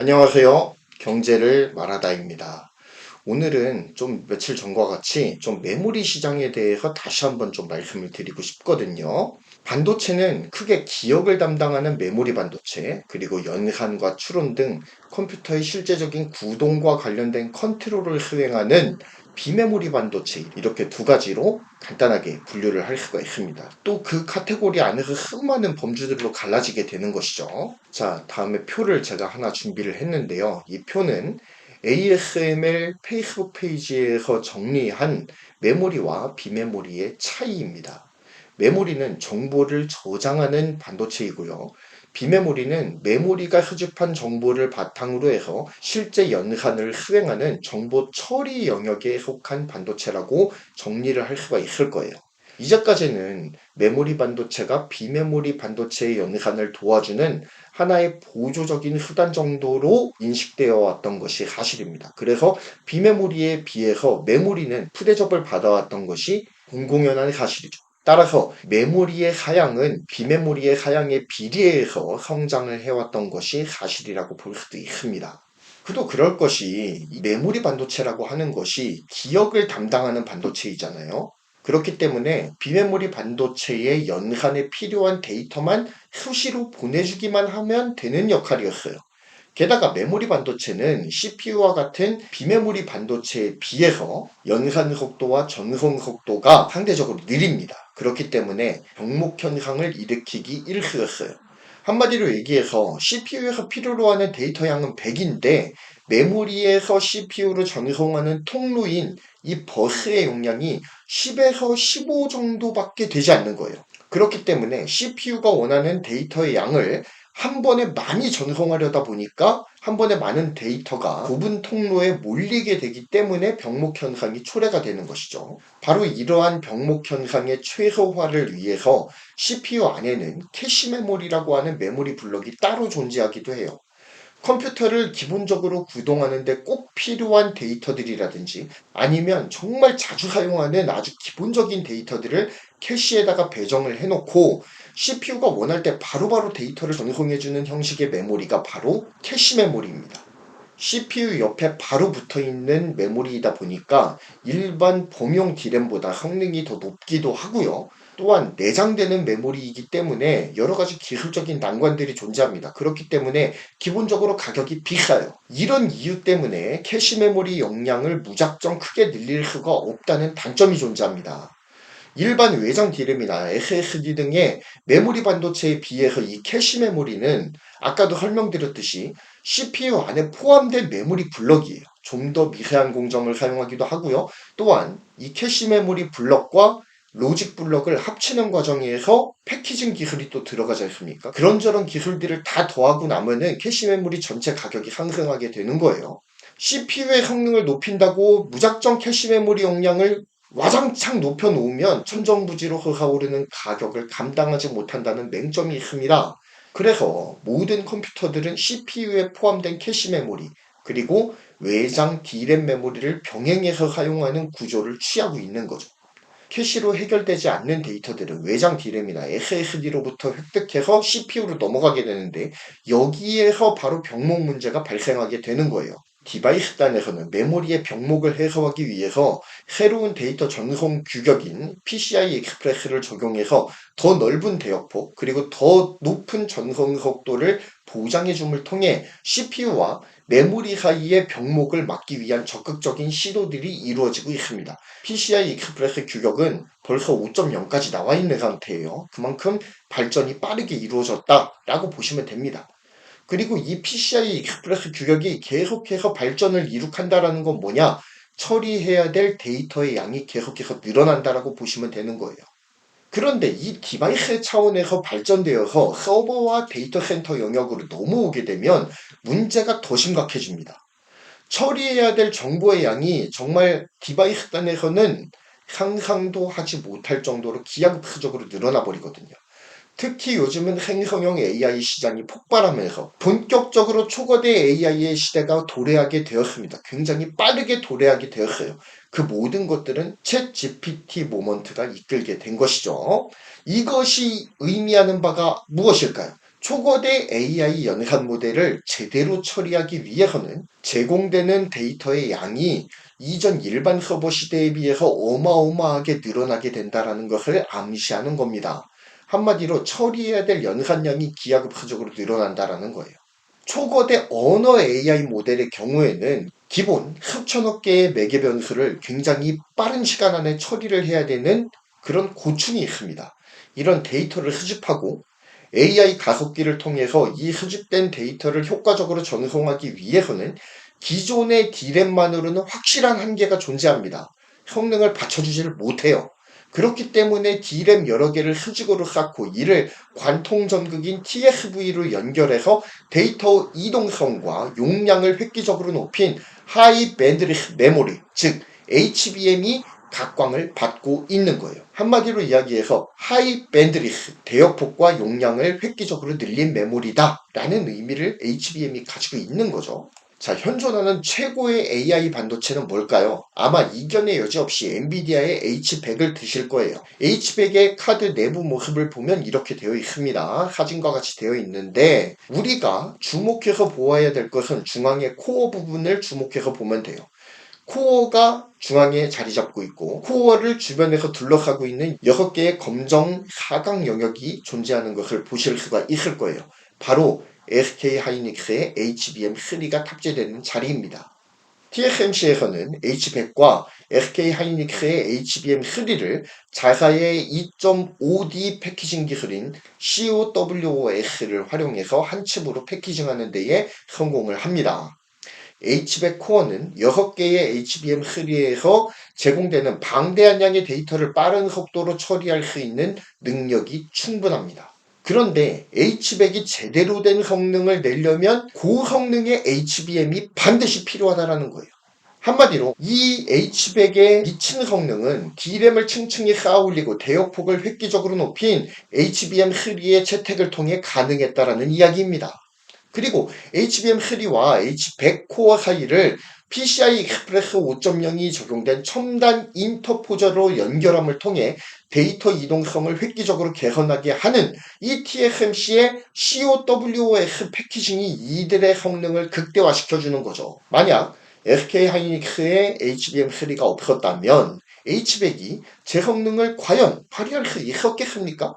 안녕하세요. 경제를 말하다입니다. 오늘은 좀 며칠 전과 같이 좀 메모리 시장에 대해서 다시 한번 좀 말씀을 드리고 싶거든요. 반도체는 크게 기억을 담당하는 메모리 반도체, 그리고 연산과 추론 등 컴퓨터의 실제적인 구동과 관련된 컨트롤을 수행하는 비메모리 반도체, 이렇게 두 가지로 간단하게 분류를 할 수가 있습니다. 또 그 카테고리 안에서 수많은 범주들로 갈라지게 되는 것이죠. 자, 다음에 표를 제가 하나 준비를 했는데요. 이 표는 ASML 페이스북 페이지에서 정리한 메모리와 비메모리의 차이입니다. 메모리는 정보를 저장하는 반도체이고요. 비메모리는 메모리가 수집한 정보를 바탕으로 해서 실제 연산을 수행하는 정보 처리 영역에 속한 반도체라고 정리를 할 수가 있을 거예요. 이제까지는 메모리 반도체가 비메모리 반도체의 연산을 도와주는 하나의 보조적인 수단 정도로 인식되어 왔던 것이 사실입니다. 그래서 비메모리에 비해서 메모리는 푸대접을 받아왔던 것이 공공연한 사실이죠. 따라서 메모리의 사양은 비메모리의 사양에 비례해서 성장을 해왔던 것이 사실이라고 볼 수도 있습니다. 그도 그럴 것이 이 메모리 반도체라고 하는 것이 기억을 담당하는 반도체이잖아요. 그렇기 때문에 비메모리 반도체의 연산에 필요한 데이터만 수시로 보내주기만 하면 되는 역할이었어요. 게다가 메모리 반도체는 CPU와 같은 비메모리 반도체에 비해서 연산 속도와 전송 속도가 상대적으로 느립니다. 그렇기 때문에 병목 현상을 일으키기 일쑤였어요. 한마디로 얘기해서 CPU에서 필요로 하는 데이터 양은 100인데 메모리에서 CPU로 전송하는 통로인 이 버스의 용량이 10에서 15 정도밖에 되지 않는 거예요. 그렇기 때문에 CPU가 원하는 데이터의 양을 한 번에 많이 전송하려다 보니까 한 번에 많은 데이터가 좁은 통로에 몰리게 되기 때문에 병목 현상이 초래가 되는 것이죠. 바로 이러한 병목 현상의 최소화를 위해서 CPU 안에는 캐시 메모리라고 하는 메모리 블럭이 따로 존재하기도 해요. 컴퓨터를 기본적으로 구동하는데 꼭 필요한 데이터들이라든지 아니면 정말 자주 사용하는 아주 기본적인 데이터들을 캐시에다가 배정을 해놓고 CPU가 원할 때 바로바로 데이터를 전송해주는 형식의 메모리가 바로 캐시 메모리입니다. CPU 옆에 바로 붙어 있는 메모리이다 보니까 일반 범용 D램보다 성능이 더 높기도 하고요. 또한 내장되는 메모리이기 때문에 여러 가지 기술적인 난관들이 존재합니다. 그렇기 때문에 기본적으로 가격이 비싸요. 이런 이유 때문에 캐시 메모리 용량을 무작정 크게 늘릴 수가 없다는 단점이 존재합니다. 일반 외장 D램이나 SSD 등의 메모리 반도체에 비해서 이 캐시 메모리는 아까도 설명드렸듯이 CPU 안에 포함된 메모리 블럭이에요. 좀 더 미세한 공정을 사용하기도 하고요. 또한 이 캐시 메모리 블럭과 로직 블럭을 합치는 과정에서 패키징 기술이 또 들어가지 않습니까? 그런저런 기술들을 다 더하고 나면은 캐시 메모리 전체 가격이 상승하게 되는 거예요. CPU의 성능을 높인다고 무작정 캐시 메모리 용량을 와장창 높여놓으면 천정부지로 솟아오르는 가격을 감당하지 못한다는 맹점이 있습니다. 그래서 모든 컴퓨터들은 CPU에 포함된 캐시 메모리 그리고 외장 D램 메모리를 병행해서 사용하는 구조를 취하고 있는 거죠. 캐시로 해결되지 않는 데이터들은 외장 D램이나 SSD로부터 획득해서 CPU로 넘어가게 되는데 여기에서 바로 병목 문제가 발생하게 되는 거예요. 디바이스 단에서는 메모리의 병목을 해소하기 위해서 새로운 데이터 전송 규격인 PCI 익스프레스를 적용해서 더 넓은 대역폭 그리고 더 높은 전송 속도를 보장해줌을 통해 CPU와 메모리 사이의 병목을 막기 위한 적극적인 시도들이 이루어지고 있습니다. PCI 익스프레스 규격은 벌써 5.0까지 나와 있는 상태예요. 그만큼 발전이 빠르게 이루어졌다라고 보시면 됩니다. 그리고 이 PCI 익스프레스 규격이 계속해서 발전을 이룩한다라는 건 뭐냐? 처리해야 될 데이터의 양이 계속해서 늘어난다라고 보시면 되는 거예요. 그런데 이 디바이스 차원에서 발전되어서 서버와 데이터 센터 영역으로 넘어오게 되면 문제가 더 심각해집니다. 처리해야 될 정보의 양이 정말 디바이스 단에서는 상상도 하지 못할 정도로 기하급수적으로 늘어나 버리거든요. 특히 요즘은 생성형 AI 시장이 폭발하면서 본격적으로 초거대 AI의 시대가 도래하게 되었습니다. 굉장히 빠르게 도래하게 되었어요. 그 모든 것들은 챗 GPT 모먼트가 이끌게 된 것이죠. 이것이 의미하는 바가 무엇일까요? 초거대 AI 연산 모델을 제대로 처리하기 위해서는 제공되는 데이터의 양이 이전 일반 서버 시대에 비해서 어마어마하게 늘어나게 된다는 것을 암시하는 겁니다. 한마디로 처리해야 될 연산량이 기하급수적으로 늘어난다는 거예요. 초거대 언어 AI 모델의 경우에는 기본 수천억 개의 매개 변수를 굉장히 빠른 시간 안에 처리를 해야 되는 그런 고충이 있습니다. 이런 데이터를 수집하고 AI 가속기를 통해서 이 수집된 데이터를 효과적으로 전송하기 위해서는 기존의 D램만으로는 확실한 한계가 존재합니다. 성능을 받쳐주지를 못해요. 그렇기 때문에 D램 여러 개를 수직으로 쌓고 이를 관통 전극인 TSV로 연결해서 데이터 이동성과 용량을 획기적으로 높인 하이 밴드위스 메모리, 즉 HBM이 각광을 받고 있는 거예요. 한마디로 이야기해서 하이 밴드위스, 대역폭과 용량을 획기적으로 늘린 메모리다 라는 의미를 HBM이 가지고 있는 거죠. 자, 현존하는 최고의 AI 반도체는 뭘까요? 아마 이견의 여지 없이 엔비디아의 H100을 드실 거예요. H100의 카드 내부 모습을 보면 이렇게 되어 있습니다. 사진과 같이 되어 있는데 우리가 주목해서 보아야 될 것은 중앙의 코어 부분을 주목해서 보면 돼요. 코어가 중앙에 자리 잡고 있고 코어를 주변에서 둘러싸고 있는 6개의 검정 사각 영역이 존재하는 것을 보실 수가 있을 거예요. 바로 SK 하이닉스의 HBM3가 탑재되는 자리입니다. TSMC에서는 H100과 SK 하이닉스의 HBM3를 자사의 2.5D 패키징 기술인 COWOS를 활용해서 한 칩으로 패키징하는 데에 성공을 합니다. H100 코어는 6개의 HBM3에서 제공되는 방대한 양의 데이터를 빠른 속도로 처리할 수 있는 능력이 충분합니다. 그런데 H100이 제대로 된 성능을 내려면 고성능의 HBM이 반드시 필요하다는 거예요. 한마디로 이 H100의 미친 성능은 D램을 층층이 쌓아올리고 대역폭을 획기적으로 높인 HBM3의 채택을 통해 가능했다라는 이야기입니다. 그리고 HBM3와 H100 코어 사이를 PCI 익스프레스 5.0이 적용된 첨단 인터포저로 연결함을 통해 데이터 이동성을 획기적으로 개선하게 하는 이 TSMC의 COWOS 패키징이 이들의 성능을 극대화시켜주는 거죠. 만약 SK 하이닉스의 HBM3가 없었다면 H100이 제 성능을 과연 발휘할 수 있었겠습니까?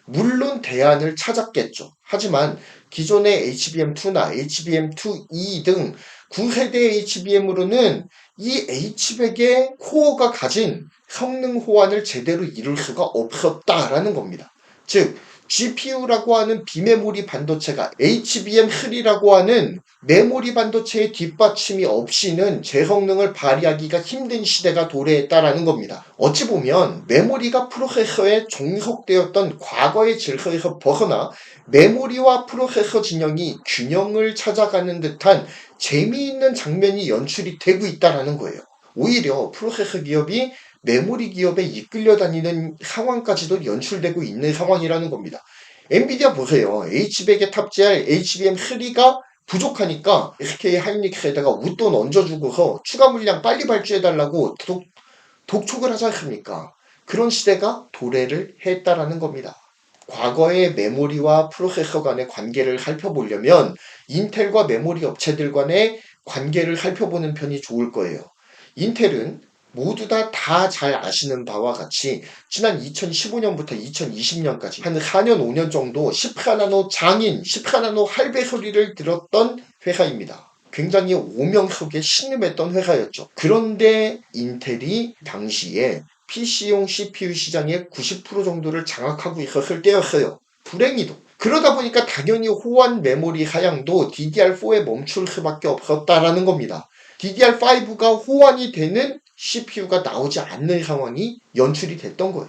물론 대안을 찾았겠죠. 하지만 기존의 HBM2나 HBM2E 등 9세대 HBM으로는 이 H100의 코어가 가진 성능 호환을 제대로 이룰 수가 없었다라는 겁니다. 즉 GPU라고 하는 비메모리 반도체가 HBM3라고 하는 메모리 반도체의 뒷받침이 없이는 제 성능을 발휘하기가 힘든 시대가 도래했다라는 겁니다. 어찌 보면 메모리가 프로세서에 종속되었던 과거의 질서에서 벗어나 메모리와 프로세서 진영이 균형을 찾아가는 듯한 재미있는 장면이 연출이 되고 있다는 거예요. 오히려 프로세서 기업이 메모리 기업에 이끌려 다니는 상황까지도 연출되고 있는 상황이라는 겁니다. 엔비디아 보세요. H100에 탑재할 HBM3가 부족하니까 SK 하이닉스에다가 웃돈 얹어주고서 추가 물량 빨리 발주해달라고 독촉을 하지 않습니까? 그런 시대가 도래를 했다라는 겁니다. 과거의 메모리와 프로세서 간의 관계를 살펴보려면 인텔과 메모리 업체들 간의 관계를 살펴보는 편이 좋을 거예요. 인텔은 모두 다 잘 아시는 바와 같이 지난 2015년부터 2020년까지 한 4년 5년 정도 14나노 장인, 14나노 할배 소리를 들었던 회사입니다. 굉장히 오명석에 신음했던 회사였죠. 그런데 인텔이 당시에 PC용 CPU 시장의 90% 정도를 장악하고 있었을 때였어요. 불행히도. 그러다 보니까 당연히 호환 메모리 사양도 DDR4에 멈출 수밖에 없었다라는 겁니다. DDR5가 호환이 되는 CPU가 나오지 않는 상황이 연출이 됐던 거예요.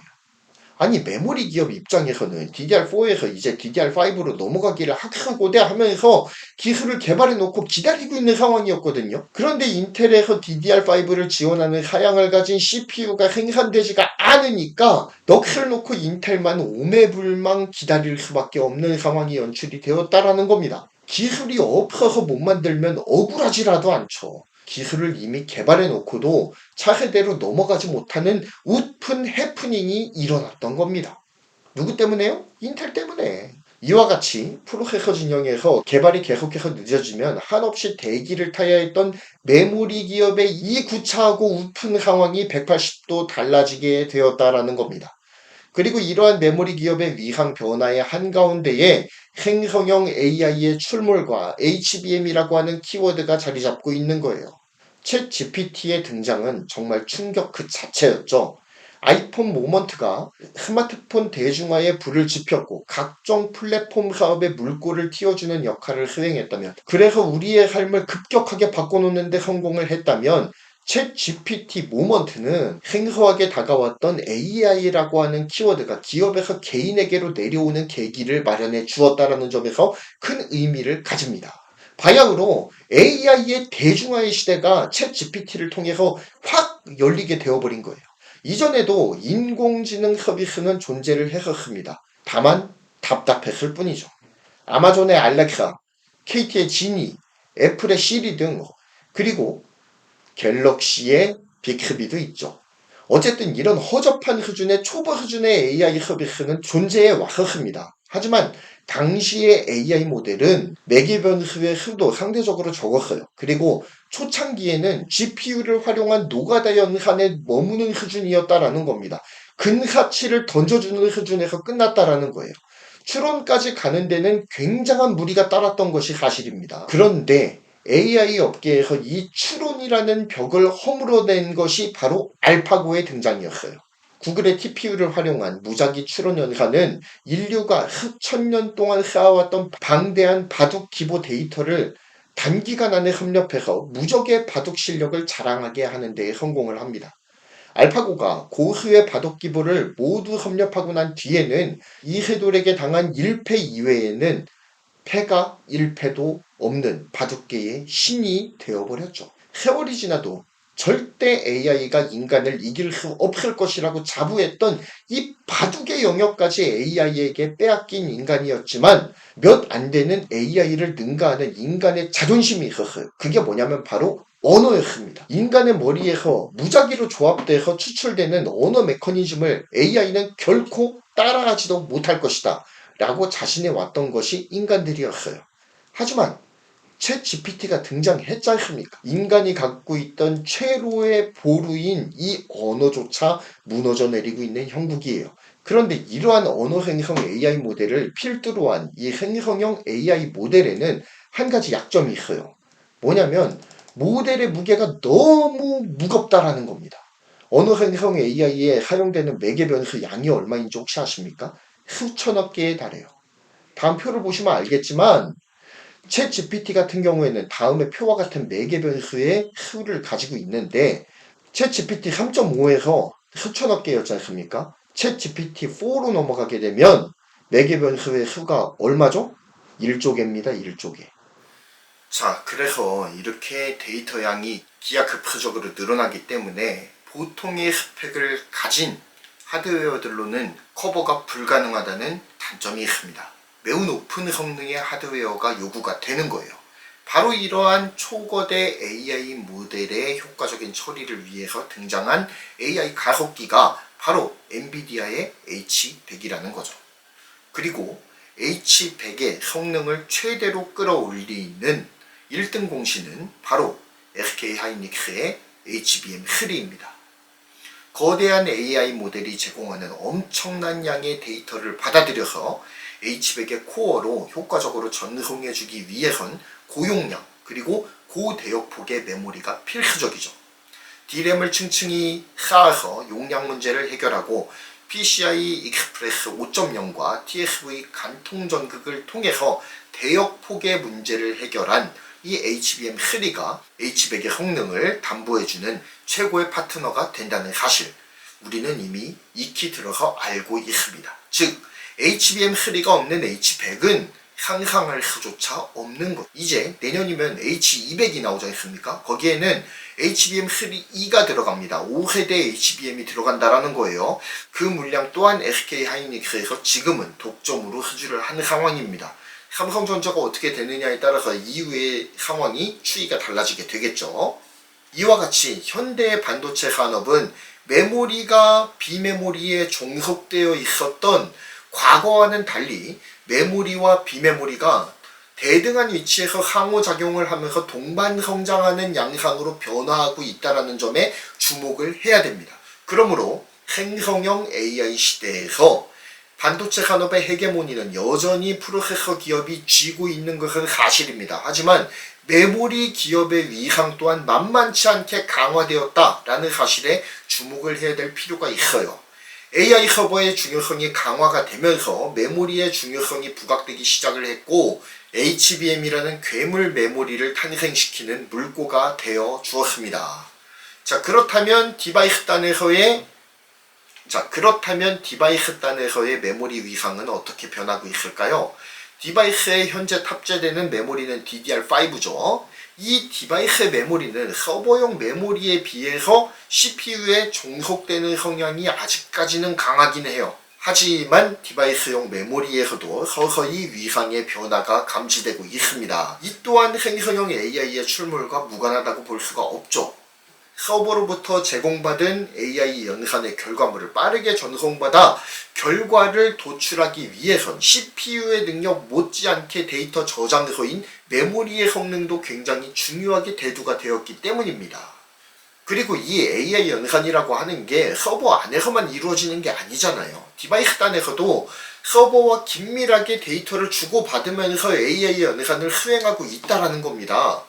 아니 메모리 기업 입장에서는 DDR4에서 이제 DDR5로 넘어가기를 학사고대하면서 기술을 개발해 놓고 기다리고 있는 상황이었거든요. 그런데 인텔에서 DDR5를 지원하는 사양을 가진 CPU가 생산되지가 않으니까 넋을 놓고 인텔만 오매불망 기다릴 수밖에 없는 상황이 연출이 되었다라는 겁니다. 기술이 없어서 못 만들면 억울하지라도 않죠. 기술을 이미 개발해 놓고도 차세대로 넘어가지 못하는 웃픈 해프닝이 일어났던 겁니다. 누구 때문에요? 인텔 때문에. 이와 같이 프로세서 진영에서 개발이 계속해서 늦어지면 한없이 대기를 타야 했던 메모리 기업의 이 구차하고 우픈 상황이 180도 달라지게 되었다라는 겁니다. 그리고 이러한 메모리 기업의 위상 변화의 한가운데에 생성형 AI의 출몰과 HBM이라고 하는 키워드가 자리 잡고 있는 거예요. 챗 GPT의 등장은 정말 충격 그 자체였죠. 아이폰 모먼트가 스마트폰 대중화에 불을 지폈고 각종 플랫폼 사업의 물꼬를 틔워주는 역할을 수행했다면, 그래서 우리의 삶을 급격하게 바꿔놓는 데 성공을 했다면, 챗 GPT 모먼트는 생소하게 다가왔던 AI라고 하는 키워드가 기업에서 개인에게로 내려오는 계기를 마련해 주었다라는 점에서 큰 의미를 가집니다. 바야흐로 AI의 대중화의 시대가 챗 GPT를 통해서 확 열리게 되어버린 거예요. 이전에도 인공지능 서비스는 존재를 했었습니다. 다만 답답했을 뿐이죠. 아마존의 알렉사, KT의 지니, 애플의 시리 등, 그리고 갤럭시의 빅스비도 있죠. 어쨌든 이런 허접한 수준의 초보 수준의 AI 서비스는 존재해 왔었습니다. 하지만 당시의 AI 모델은 매개 변수의 수도 상대적으로 적었어요. 그리고 초창기에는 GPU를 활용한 노가다 연산에 머무는 수준이었다라는 겁니다. 근사치를 던져주는 수준에서 끝났다라는 거예요. 추론까지 가는 데는 굉장한 무리가 따랐던 것이 사실입니다. 그런데 AI 업계에서 이 추론이라는 벽을 허물어낸 것이 바로 알파고의 등장이었어요. 구글의 TPU를 활용한 무작위 추론 연산은 인류가 수천 년 동안 쌓아왔던 방대한 바둑 기보 데이터를 단기간 안에 섭렵해서 무적의 바둑 실력을 자랑하게 하는 데에 성공을 합니다. 알파고가 고수의 바둑 기보를 모두 섭렵하고 난 뒤에는 이세돌에게 당한 1패 이외에는 패가 1패도 없는 바둑계의 신이 되어버렸죠. 세월이 지나도 절대 AI가 인간을 이길 수 없을 것이라고 자부했던 이 바둑의 영역까지 AI에게 빼앗긴 인간이었지만 몇 안 되는 AI를 능가하는 인간의 자존심이 있었어요. 그게 뭐냐면 바로 언어였습니다. 인간의 머리에서 무작위로 조합돼서 추출되는 언어 메커니즘을 AI는 결코 따라가지도 못할 것이다 라고 자신해 왔던 것이 인간들이었어요. 하지만 챗 GPT가 등장했지 않습니까? 인간이 갖고 있던 최고의 보루인 이 언어조차 무너져 내리고 있는 형국이에요. 그런데 이러한 언어 생성 AI 모델을 필두로 한 이 생성형 AI 모델에는 한 가지 약점이 있어요. 뭐냐면 모델의 무게가 너무 무겁다라는 겁니다. 언어 생성 AI에 사용되는 매개 변수 양이 얼마인지 혹시 아십니까? 수천억 개에 달해요. 다음 표를 보시면 알겠지만 챗 GPT 같은 경우에는 다음의 표와 같은 매개 변수의 수를 가지고 있는데 챗 GPT 3.5에서 수천억 개였지 않습니까? 챗 GPT-4로 넘어가게 되면 매개 변수의 수가 얼마죠? 1조 개입니다. 1조 개. 자, 그래서 이렇게 데이터 양이 기하급수적으로 늘어나기 때문에 보통의 스펙을 가진 하드웨어들로는 커버가 불가능하다는 단점이 있습니다. 매우 높은 성능의 하드웨어가 요구가 되는 거예요. 바로 이러한 초거대 AI 모델의 효과적인 처리를 위해서 등장한 AI 가속기가 바로 엔비디아의 H100이라는 거죠. 그리고 H100의 성능을 최대로 끌어올리는 1등 공신은 바로 SK 하이닉스의 HBM3입니다. 거대한 AI 모델이 제공하는 엄청난 양의 데이터를 받아들여서 H100의 코어로 효과적으로 전송해주기 위해선 고용량 그리고 고대역폭의 메모리가 필수적이죠. D램을 층층이 쌓아서 용량 문제를 해결하고 PCI 익스프레스 5.0과 TSV 간통 전극을 통해서 대역폭의 문제를 해결한 이 HBM3가 H100의 성능을 담보해주는 최고의 파트너가 된다는 사실, 우리는 이미 익히 들어서 알고 있습니다. 즉 HBM3가 없는 H100은 상상할 수조차 없는 것. 이제 내년이면 H200이 나오지 않습니까? 거기에는 HBM3E가 들어갑니다. 5세대 HBM이 들어간다라는 거예요. 그 물량 또한 SK 하이닉스에서 지금은 독점으로 수주를 하는 상황입니다. 삼성전자가 어떻게 되느냐에 따라서 이후의 상황이 추이가 달라지게 되겠죠. 이와 같이 현대의 반도체 산업은 메모리가 비메모리에 종속되어 있었던 과거와는 달리 메모리와 비메모리가 대등한 위치에서 상호작용을 하면서 동반 성장하는 양상으로 변화하고 있다는 점에 주목을 해야 됩니다. 그러므로 생성형 AI 시대에서 반도체 산업의 헤게모니는 여전히 프로세서 기업이 쥐고 있는 것은 사실입니다. 하지만 메모리 기업의 위상 또한 만만치 않게 강화되었다라는 사실에 주목을 해야 될 필요가 있어요. AI 서버의 중요성이 강화가 되면서 메모리의 중요성이 부각되기 시작을 했고 HBM이라는 괴물 메모리를 탄생시키는 물꼬가 되어 주었습니다. 그렇다면 디바이스 단에서의 메모리 위상은 어떻게 변하고 있을까요? 디바이스에 현재 탑재되는 메모리는 DDR5죠. 이 디바이스의 메모리는 서버용 메모리에 비해서 CPU에 종속되는 성향이 아직까지는 강하긴 해요. 하지만 디바이스용 메모리에서도 서서히 위상의 변화가 감지되고 있습니다. 이 또한 생성형 AI의 출몰과 무관하다고 볼 수가 없죠. 서버로부터 제공받은 AI 연산의 결과물을 빠르게 전송받아 결과를 도출하기 위해선 CPU의 능력 못지않게 데이터 저장소인 메모리의 성능도 굉장히 중요하게 대두가 되었기 때문입니다. 그리고 이 AI 연산이라고 하는 게 서버 안에서만 이루어지는 게 아니잖아요. 디바이스 단에서도 서버와 긴밀하게 데이터를 주고받으면서 AI 연산을 수행하고 있다는 겁니다.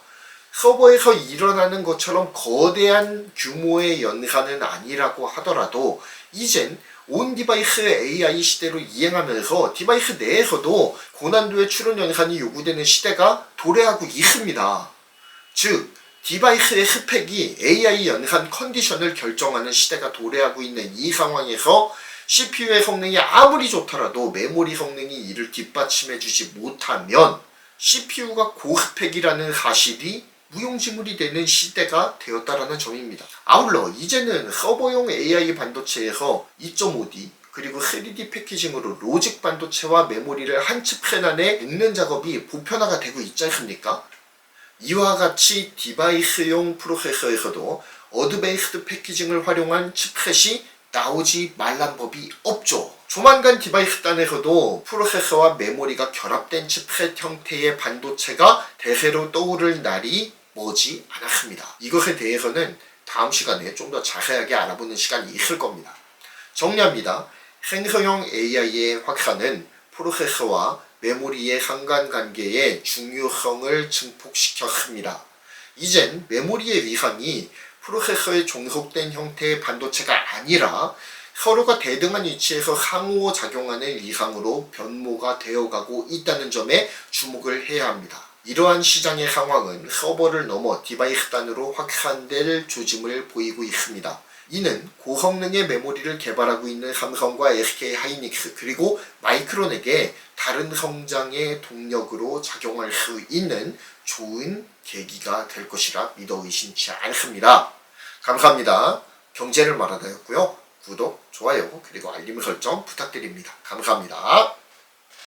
서버에서 일어나는 것처럼 거대한 규모의 연산은 아니라고 하더라도 이젠 온 디바이스 AI 시대로 이행하면서 디바이스 내에서도 고난도의 추론 연산이 요구되는 시대가 도래하고 있습니다. 즉 디바이스의 스펙이 AI 연산 컨디션을 결정하는 시대가 도래하고 있는 이 상황에서 CPU의 성능이 아무리 좋더라도 메모리 성능이 이를 뒷받침해주지 못하면 CPU가 고스펙이라는 사실이 무용지물이 되는 시대가 되었다라는 점입니다. 아울러 이제는 서버용 AI 반도체에서 2.5D 그리고 3D 패키징으로 로직 반도체와 메모리를 한 칩셋 안에 묶는 작업이 보편화가 되고 있지 않습니까? 이와 같이 디바이스용 프로세서에서도 어드밴스드 패키징을 활용한 칩셋이 나오지 말란 법이 없죠. 조만간 디바이스 단에서도 프로세서와 메모리가 결합된 칩셋 형태의 반도체가 대세로 떠오를 날이 머지 않았습니다. 이것에 대해서는 다음 시간에 좀 더 자세하게 알아보는 시간이 있을 겁니다. 정리합니다. 생성형 AI의 확산은 프로세서와 메모리의 상관관계의 중요성을 증폭시켰습니다. 이젠 메모리의 위상이 프로세서에 종속된 형태의 반도체가 아니라 서로가 대등한 위치에서 상호작용하는 위상으로 변모가 되어가고 있다는 점에 주목을 해야 합니다. 이러한 시장의 상황은 서버를 넘어 디바이스 단으로 확산될 조짐을 보이고 있습니다. 이는 고성능의 메모리를 개발하고 있는 삼성과 SK하이닉스 그리고 마이크론에게 다른 성장의 동력으로 작용할 수 있는 좋은 계기가 될 것이라 믿어 의심치 않습니다. 감사합니다. 경제를 말하다였고요. 구독, 좋아요, 그리고 알림 설정 부탁드립니다. 감사합니다.